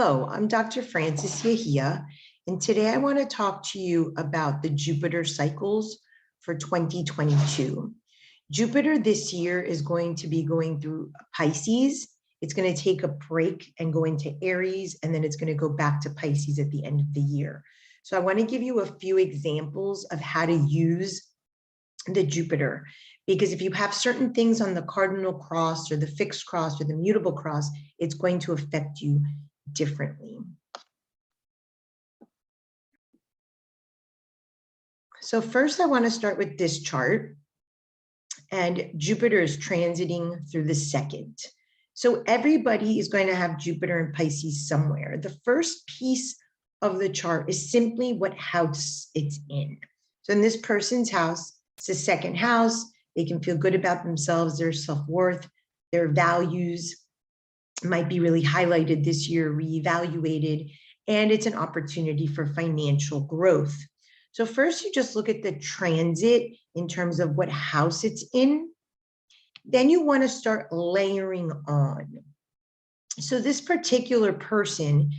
Hello, I'm Dr. Frances Yahia, and today I want to talk to you about the Jupiter cycles for 2022. Jupiter this year is going to be going through Pisces. It's going to take a break and go into Aries, and then it's going to go back to Pisces at the end of the year. So I want to give you a few examples of how to use the Jupiter, because if you have certain things on the cardinal cross or the fixed cross or the mutable cross, it's going to affect you differently. So first I want to start with this chart, and Jupiter is transiting through the second. So everybody is going to have Jupiter and Pisces somewhere. The first piece of the chart is simply what house it's in. So in this person's house, it's the second house. They can feel good about themselves, their self-worth, their values might be really highlighted this year, reevaluated, and it's an opportunity for financial growth. So first you just look at the transit in terms of what house it's in. Then you want to start layering on. So this particular person,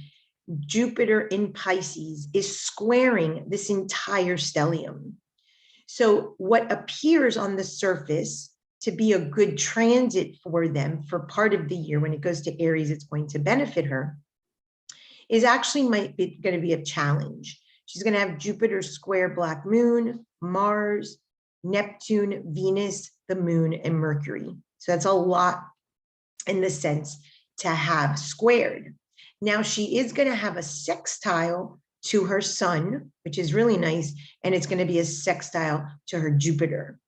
Jupiter in Pisces, is squaring this entire stellium. So what appears on the surface to be a good transit for them for part of the year, when it goes to Aries, it's going to benefit her, is actually might be going to be a challenge. She's going to have Jupiter square Black Moon, Mars, Neptune, Venus, the Moon, and Mercury. So that's a lot in the sense to have squared. Now she is going to have a sextile to her sun, which is really nice, and it's going to be a sextile to her Jupiter.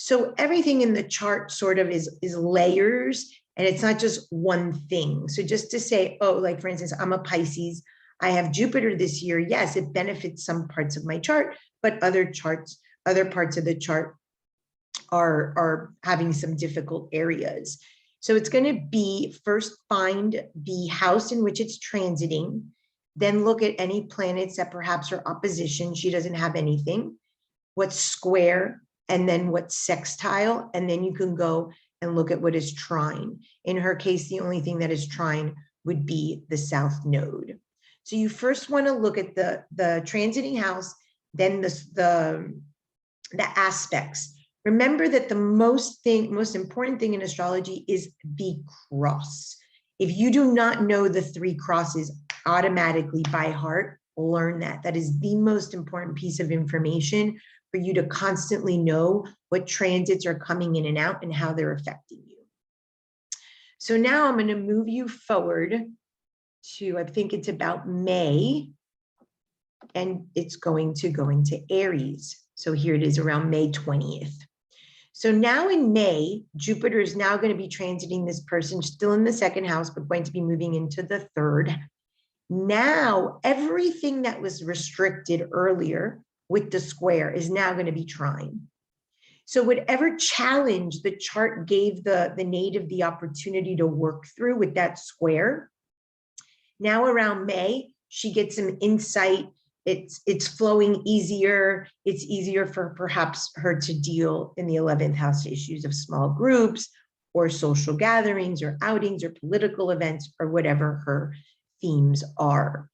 So everything in the chart sort of is layers, and it's not just one thing. So just to say, oh, like for instance, I'm a Pisces, I have Jupiter this year. Yes, it benefits some parts of my chart, but other parts of the chart are having some difficult areas. So it's going to be first find the house in which it's transiting, then look at any planets that perhaps are opposition. She doesn't have anything. What's square, and then what's sextile, and then you can go and look at what is trine. In her case, the only thing that is trine would be the south node. So you first want to look at the transiting house, then the aspects. Remember that the most important thing in astrology is the cross. If you do not know the 3 crosses automatically by heart, learn that. That is the most important piece of information for you to constantly know what transits are coming in and out and how they're affecting you. So now I'm going to move you forward to, I think it's about May, and it's going to go into Aries. So here it is around May 20th. So now in May, Jupiter is now going to be transiting this person, still in the second house, but going to be moving into the third. Now, everything that was restricted earlier with the square is now going to be trine. So whatever challenge the chart gave the native the opportunity to work through with that square, now around May, she gets some insight. It's flowing easier. It's easier for perhaps her to deal in the 11th house issues of small groups or social gatherings or outings or political events or whatever her themes are.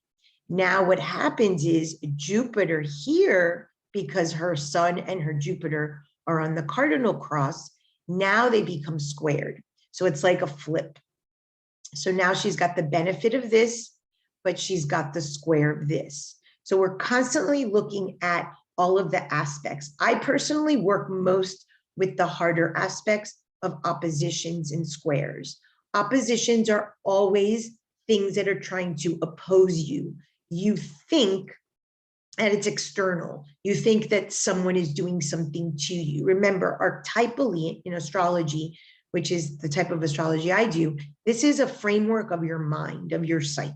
Now what happens is Jupiter here, because her sun and her Jupiter are on the cardinal cross, now they become squared. So it's like a flip. So now she's got the benefit of this, but she's got the square of this. So we're constantly looking at all of the aspects. I personally work most with the harder aspects of oppositions and squares. Oppositions are always things that are trying to oppose you. You think that it's external. You think that someone is doing something to you. Remember, archetypally in astrology, which is the type of astrology I do, this is a framework of your mind, of your psyche.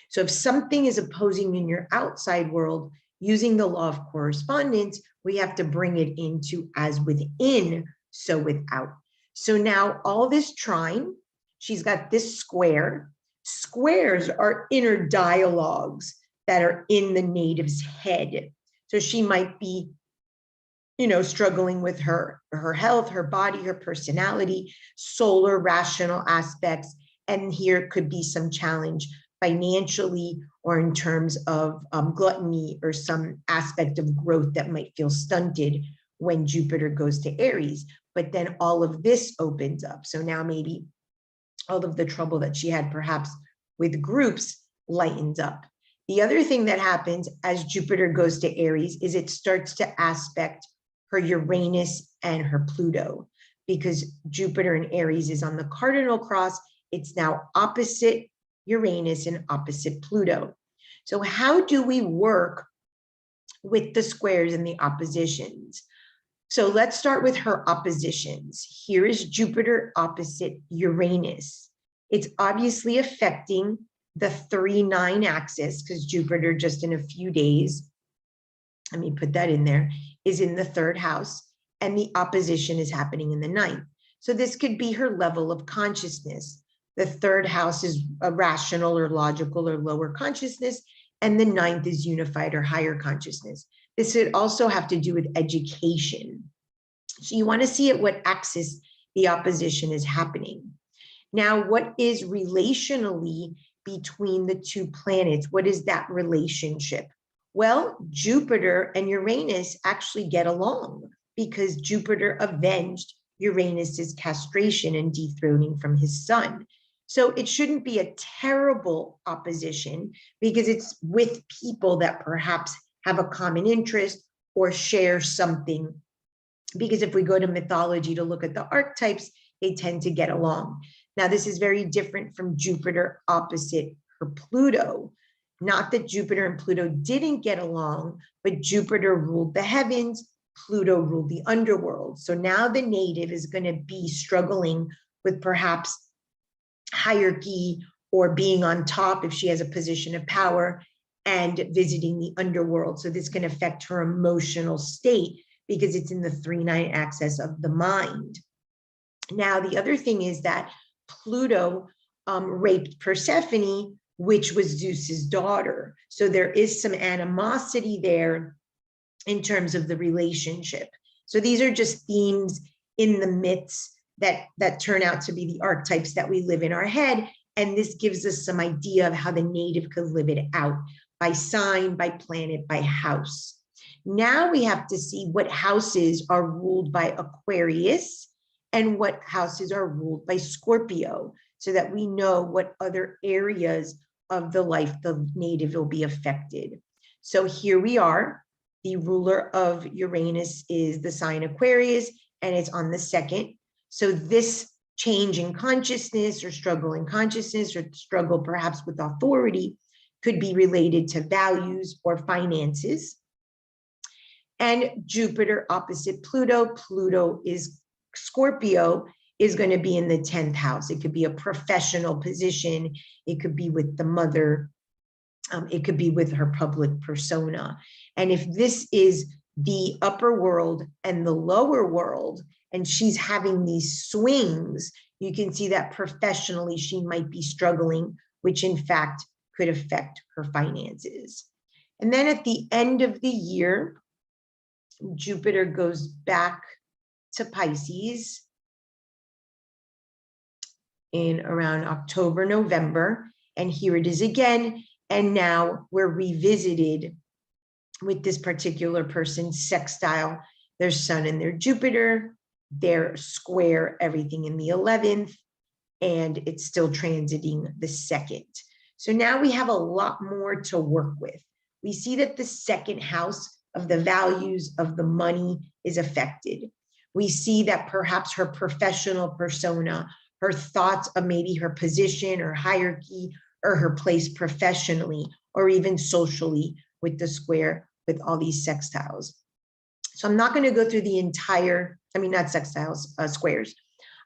So if something is opposing in your outside world, using the law of correspondence, we have to bring it into as within, so without. So now all this trine, she's got this square. Squares are inner dialogues that are in the native's head. So she might be, struggling with her health, her body, her personality, solar rational aspects. And here could be some challenge financially or in terms of gluttony or some aspect of growth that might feel stunted when Jupiter goes to Aries. But then all of this opens up. So now maybe all of the trouble that she had perhaps with groups lightens up. The other thing that happens as Jupiter goes to Aries is it starts to aspect her Uranus and her Pluto, because Jupiter in Aries is on the cardinal cross. It's now opposite Uranus and opposite Pluto. So how do we work with the squares and the oppositions? So let's start with her oppositions. Here is Jupiter opposite Uranus. It's obviously affecting the 3-9 axis, because Jupiter just in a few days, let me put that in there, is in the 3rd house, and the opposition is happening in the 9th. So this could be her level of consciousness. The 3rd house is a rational or logical or lower consciousness, and the 9th is unified or higher consciousness. This would also have to do with education. So you want to see at what axis the opposition is happening. Now, what is relationally between the two planets? What is that relationship? Well, Jupiter and Uranus actually get along because Jupiter avenged Uranus's castration and dethroning from his son. So it shouldn't be a terrible opposition because it's with people that perhaps have a common interest or share something. Because if we go to mythology to look at the archetypes, they tend to get along. Now, this is very different from Jupiter opposite her Pluto. Not that Jupiter and Pluto didn't get along, but Jupiter ruled the heavens, Pluto ruled the underworld. So now the native is going to be struggling with perhaps hierarchy or being on top if she has a position of power and visiting the underworld. So this can affect her emotional state because it's in the 3-9 axis of the mind. Now, the other thing is that Pluto raped Persephone, which was Zeus's daughter. So there is some animosity there in terms of the relationship. So these are just themes in the myths that turn out to be the archetypes that we live in our head. And this gives us some idea of how the native could live it out by sign, by planet, by house. Now we have to see what houses are ruled by Aquarius and what houses are ruled by Scorpio, so that we know what other areas of the life the native will be affected. So here we are. The ruler of Uranus is the sign Aquarius, and it's on the 2nd. So this change in consciousness or struggle in consciousness or struggle perhaps with authority could be related to values or finances. And Jupiter opposite Pluto, Pluto is Scorpio, is going to be in the 10th house. It could be a professional position. It could be with the mother. It could be with her public persona. And if this is the upper world and the lower world, and she's having these swings, you can see that professionally she might be struggling, which in fact could affect her finances. And then at the end of the year, Jupiter goes back to Pisces in around October, November, and here it is again. And now we're revisited with this particular person's sextile, their Sun and their Jupiter, their square everything in the 11th, and it's still transiting the 2nd. So now we have a lot more to work with. We see that the 2nd house of the values of the money is affected. We see that perhaps her professional persona, her thoughts of maybe her position or hierarchy or her place professionally or even socially with the square with all these sextiles. So I'm not going to go through the entire, not sextiles, squares.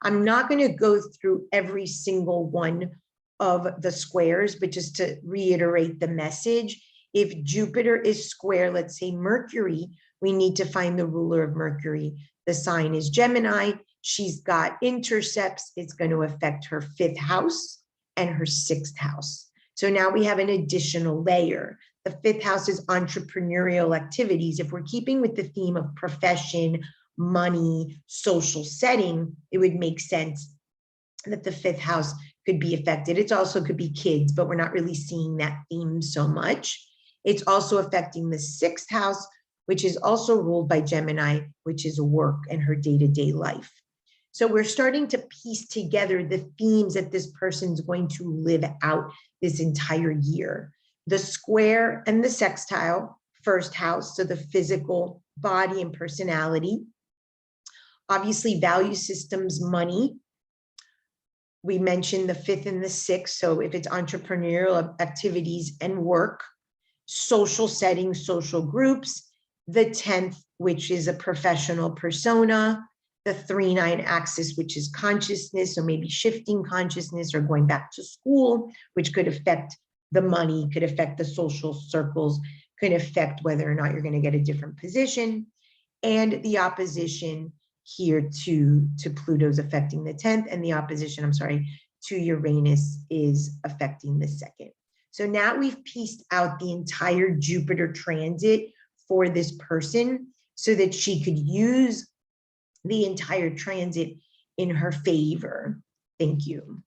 I'm not going to go through every single one of the squares, but just to reiterate the message, if Jupiter is square, let's say Mercury, we need to find the ruler of Mercury. The sign is Gemini. She's got intercepts. It's going to affect her 5th house and her 6th house. So now we have an additional layer. The 5th house is entrepreneurial activities. If we're keeping with the theme of profession, money, social setting, it would make sense that the 5th house could be affected. It also could be kids, but we're not really seeing that theme so much. It's also affecting the 6th house, which is also ruled by Gemini, which is work and her day-to-day life. So we're starting to piece together the themes that this person's going to live out this entire year. The square and the sextile, 1st house, so the physical body and personality. Obviously, value systems, money. We mentioned the 5th and the 6th. So if it's entrepreneurial activities and work, social settings, social groups, the 10th, which is a professional persona, the 3-9 axis, which is consciousness, so maybe shifting consciousness or going back to school, which could affect the money, could affect the social circles, could affect whether or not you're going to get a different position. And the opposition here to Pluto's affecting the 10th, and the opposition, I'm sorry, to Uranus is affecting the 2nd. So now we've pieced out the entire Jupiter transit for this person so that she could use the entire transit in her favor. Thank you.